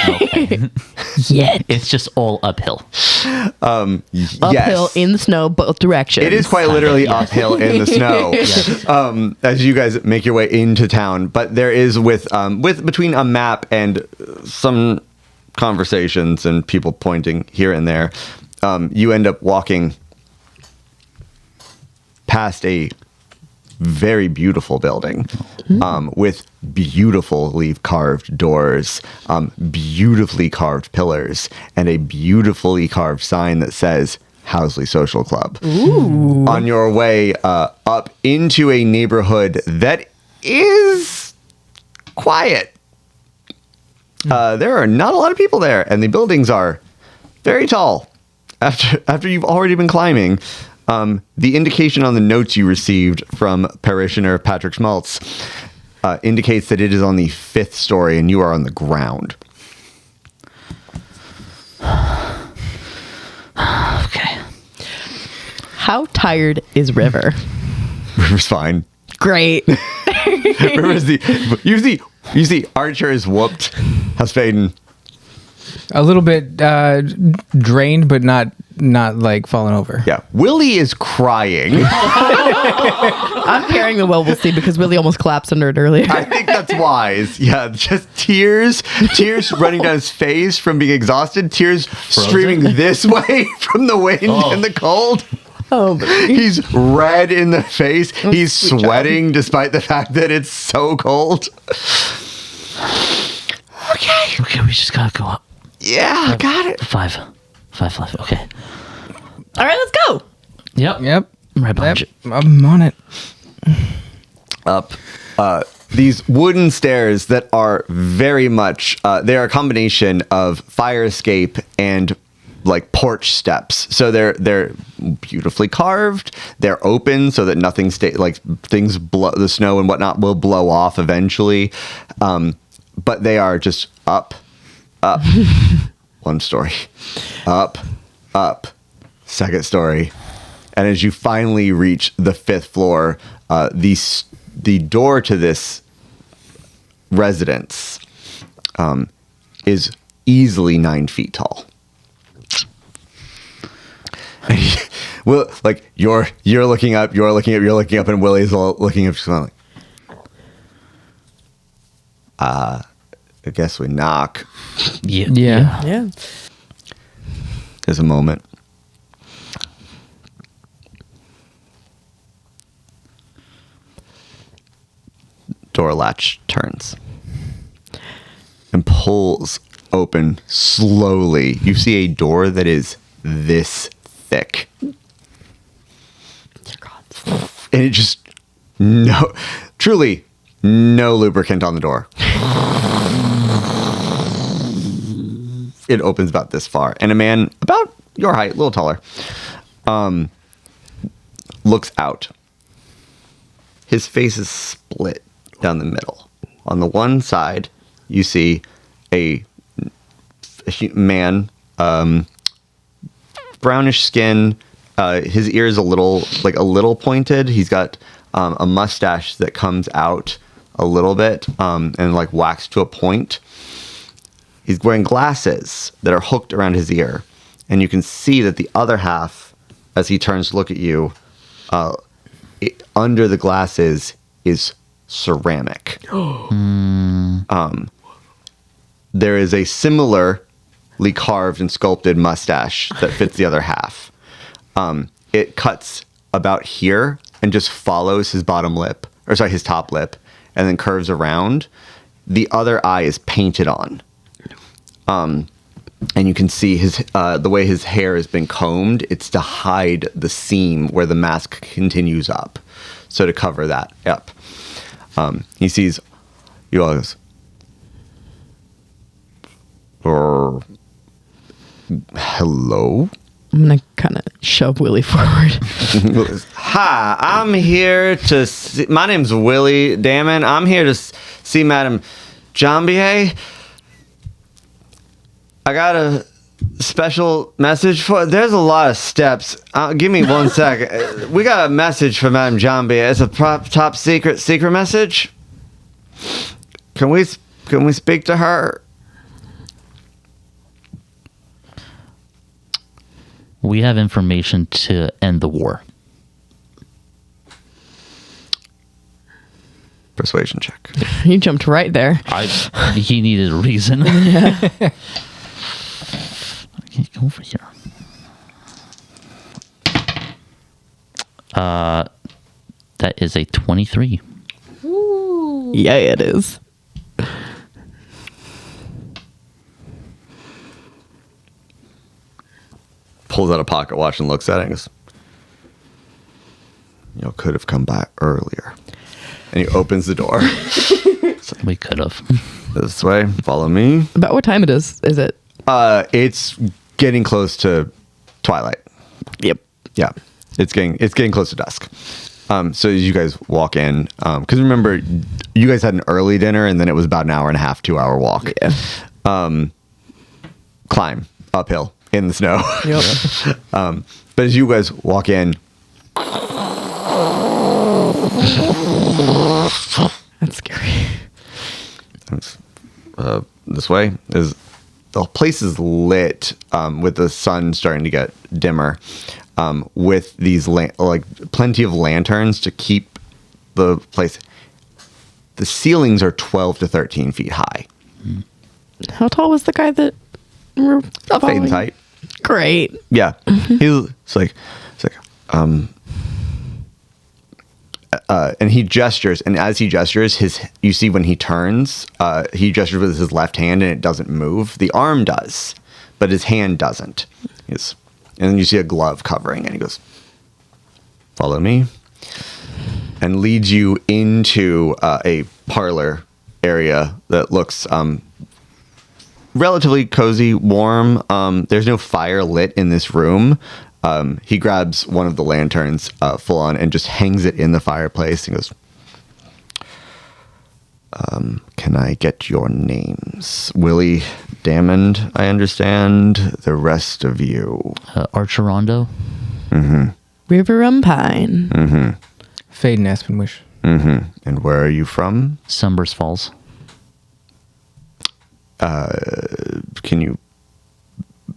Yet. It's just all uphill. Uphill Yes. in the snow, both directions. It is quite literally uphill in the snow as you guys make your way into town. But there is with between a map and some conversations and people pointing here and there, you end up walking past a very beautiful building with beautifully carved doors, beautifully carved pillars, and a beautifully carved sign that says Housley Social Club. Ooh. On your way up into a neighborhood that is quiet. There are not a lot of people there, and the buildings are very tall. After you've already been climbing, the indication on the notes you received from parishioner Patrick Schmaltz indicates that it is on the 5th story and you are on the ground. Okay. How tired is River? River's fine. Great. River's you see Archer is whooped. How's Faedan? A little bit drained, but not like falling over. Yeah. Willie is crying. I'm carrying the well, we'll see, because Willie almost collapsed under it earlier. I think that's wise. Yeah, just tears running down his face from being exhausted, tears streaming this way from the wind and the cold. Oh, he's red in the face. He's sweating despite the fact that it's so cold. Okay, we just gotta go up. Yeah, got it. 5. Okay. all right, let's go. Yep. Right behind you. I'm on it. Up these wooden stairs that are very much they are a combination of fire escape and like porch steps. So they're beautifully carved. They're open so that nothing things the snow and whatnot will blow off eventually. But they are just up 1 story, up 2nd story. And as you finally reach the 5th floor, the door to this residence is easily 9 feet tall. Well, like you're looking up, and Willie's looking up, just like, I guess we knock. Yeah. There's a moment. Door latch turns and pulls open slowly. You see a door that is this thick. And it just truly no lubricant on the door. It opens about this far, and a man about your height, a little taller, looks out. His face is split down the middle. On the one side, you see a man, brownish skin. His ear is a little pointed. He's got a mustache that comes out a little bit and like waxed to a point. He's wearing glasses that are hooked around his ear, and you can see that the other half, as he turns to look at you, under the glasses is ceramic. There is a similarly carved and sculpted mustache that fits the other half. It cuts about here and just follows his his top lip, and then curves around. The other eye is painted on. And you can see the way his hair has been combed. It's to hide the seam where the mask continues up. So to cover that up. He sees you all. Goes, hello? I'm going to kind of shove Willie forward. Hi, I'm here to see... My name's Willie Damon. I'm here to see Madame Jambiye. I got a special message for... There's a lot of steps. Give me 1 second. We got a message for Madame Jambiye. It's a top secret message. Can we speak to her? We have information to end the war. Persuasion check. You jumped right there. He needed a reason. Yeah. I can't go over here. That is a 23. Ooh. Yeah, it is. Pulls out a pocket watch and looks at it and goes, "Y'all could have come by earlier." And he opens the door. We could have. This way, follow me. About what time it is it? It's getting close to twilight. Yep. Yeah. It's getting close to dusk. So as you guys walk in, because remember, you guys had an early dinner and then it was about an hour and a half, 2-hour walk. Yeah. Climb uphill in the snow. Yep. But as you guys walk in, That's scary. this way is the place is lit with the sun starting to get dimmer, with these plenty of lanterns to keep the place. The ceilings are 12 to 13 feet high. How tall was the guy that we're About following? Faedan's height. Great. Yeah. It's like and he gestures, and as he gestures, you see when he turns, he gestures with his left hand and it doesn't move. The arm does, but his hand doesn't. And then you see a glove covering, and he goes, "Follow me," and leads you into a parlor area that looks relatively cozy, warm. There's no fire lit in this room. He grabs one of the lanterns full on and just hangs it in the fireplace and goes, "Can I get your names? Willie Damond, I understand. The rest of you." Archer Rhondo. River Pine. Faedan Aspenwish. And where are you from? Sunburst Falls. Can you...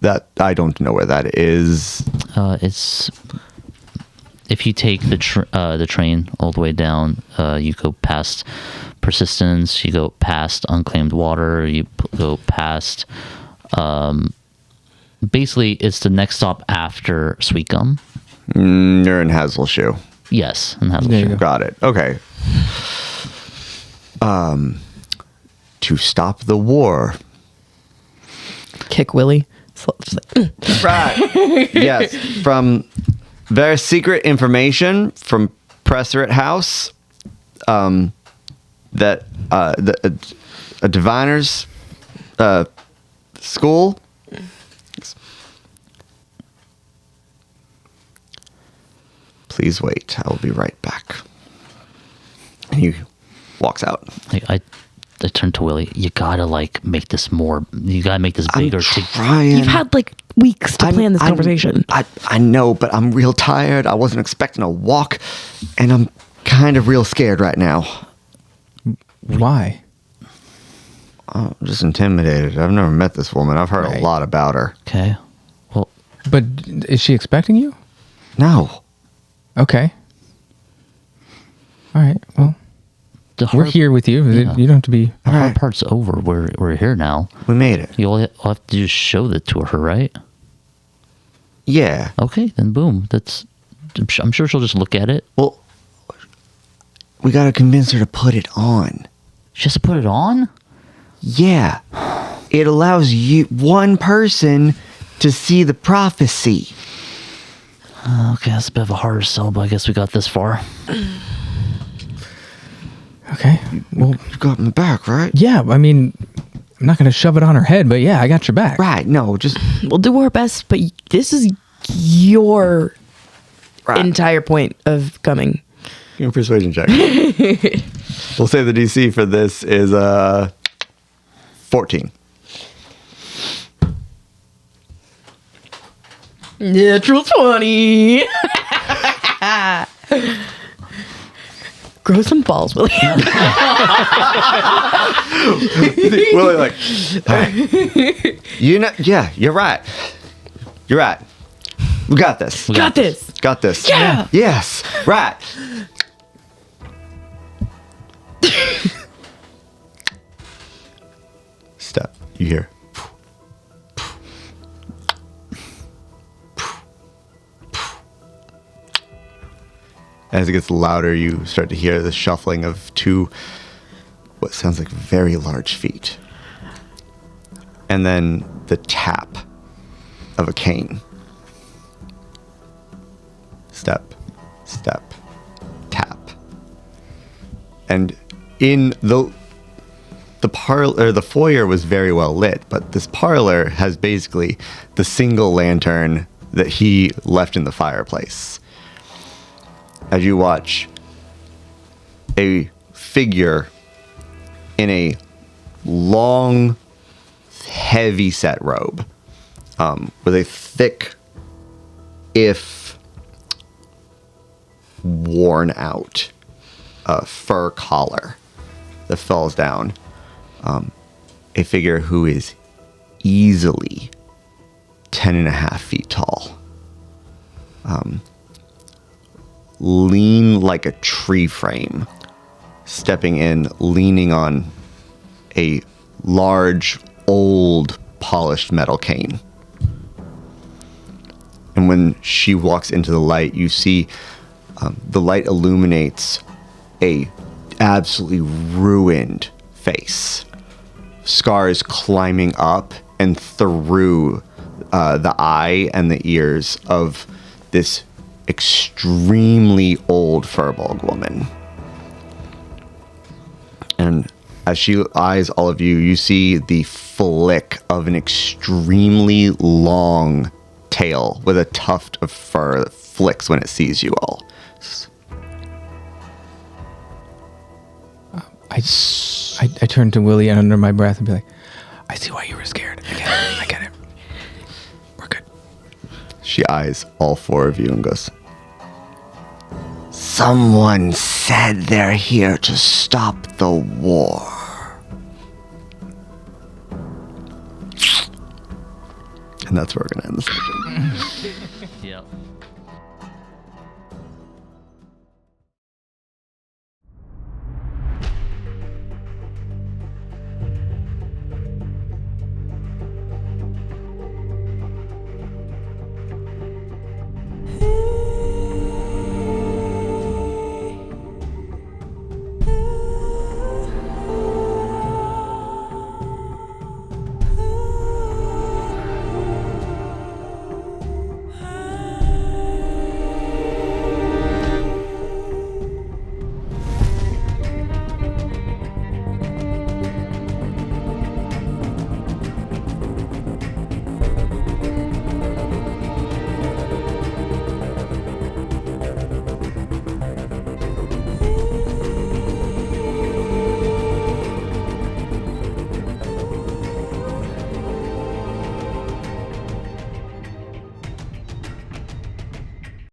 That I don't know where that is. It's if you take the train all the way down, you go past Persistence, you go past Unclaimed Water, you go past. Basically, it's the next stop after Sweet Gum. You're in Hazelshire. Yes, in There you Hazelshire. go. Got it. Okay. To stop the war. Kick Willie. So, just like, Right. Yes. From very secret information from Presserate House, that a diviner's school. Please wait. I will be right back. And he walks out. I turn to Willie. You gotta make this more. You gotta make this bigger. Trying. you've had like weeks to plan this conversation. I know, but I'm real tired. I wasn't expecting a walk, and I'm kind of real scared right now. Why? I'm just intimidated. I've never met this woman. I've heard Right. a lot about her. Okay. Well, But is she expecting you? No. Okay. All right. Well, we're here with you. Yeah. You don't have to be. the hard Alright. part's over. We're here now. We made it. You all have to just show that to her, right? Yeah. Okay, then boom. I'm sure she'll just look at it. Well, we got to convince her to put it on. She has to put it on? Yeah. It allows one person to see the prophecy. Okay, that's a bit of a harder sell, but I guess we got this far. Okay. Well, You got my back, right? yeah. I mean, I'm not going to shove it on her head, but yeah, I got your back. Right. No, just We'll do our best, but this is your right. entire point of coming. Give me a persuasion check. We'll say the DC for this is 14. Natural 20. Grow some balls, Willie. Willie, like, all right. Yeah, you're right. You're right. We got this. Got this. Got this. Yeah. Yes. Right. Step. You hear. As it gets louder, you start to hear the shuffling of two, what sounds like very large feet. And then the tap of a cane. Step, step, tap. And in the parlor, the foyer was very well lit, but this parlor has basically the single lantern that he left in the fireplace. as you watch a figure in a long, heavy-set robe with a thick, if worn-out fur collar that falls down. A figure who is easily 10.5 feet tall. Lean like a tree frame, stepping in, leaning on a large, old, polished metal cane. And when she walks into the light, you see the light illuminates a absolutely ruined face. Scars climbing up and through the eye and the ears of this extremely old Furbolg woman. And as she eyes all of you, you see the flick of an extremely long tail with a tuft of fur that flicks when it sees you all. I turn to Willie and under my breath and be like, I see why you were scared. I get it. We're good. She eyes all four of you and goes, someone said they're here to stop the war. And that's where we're going to end the session. Yep.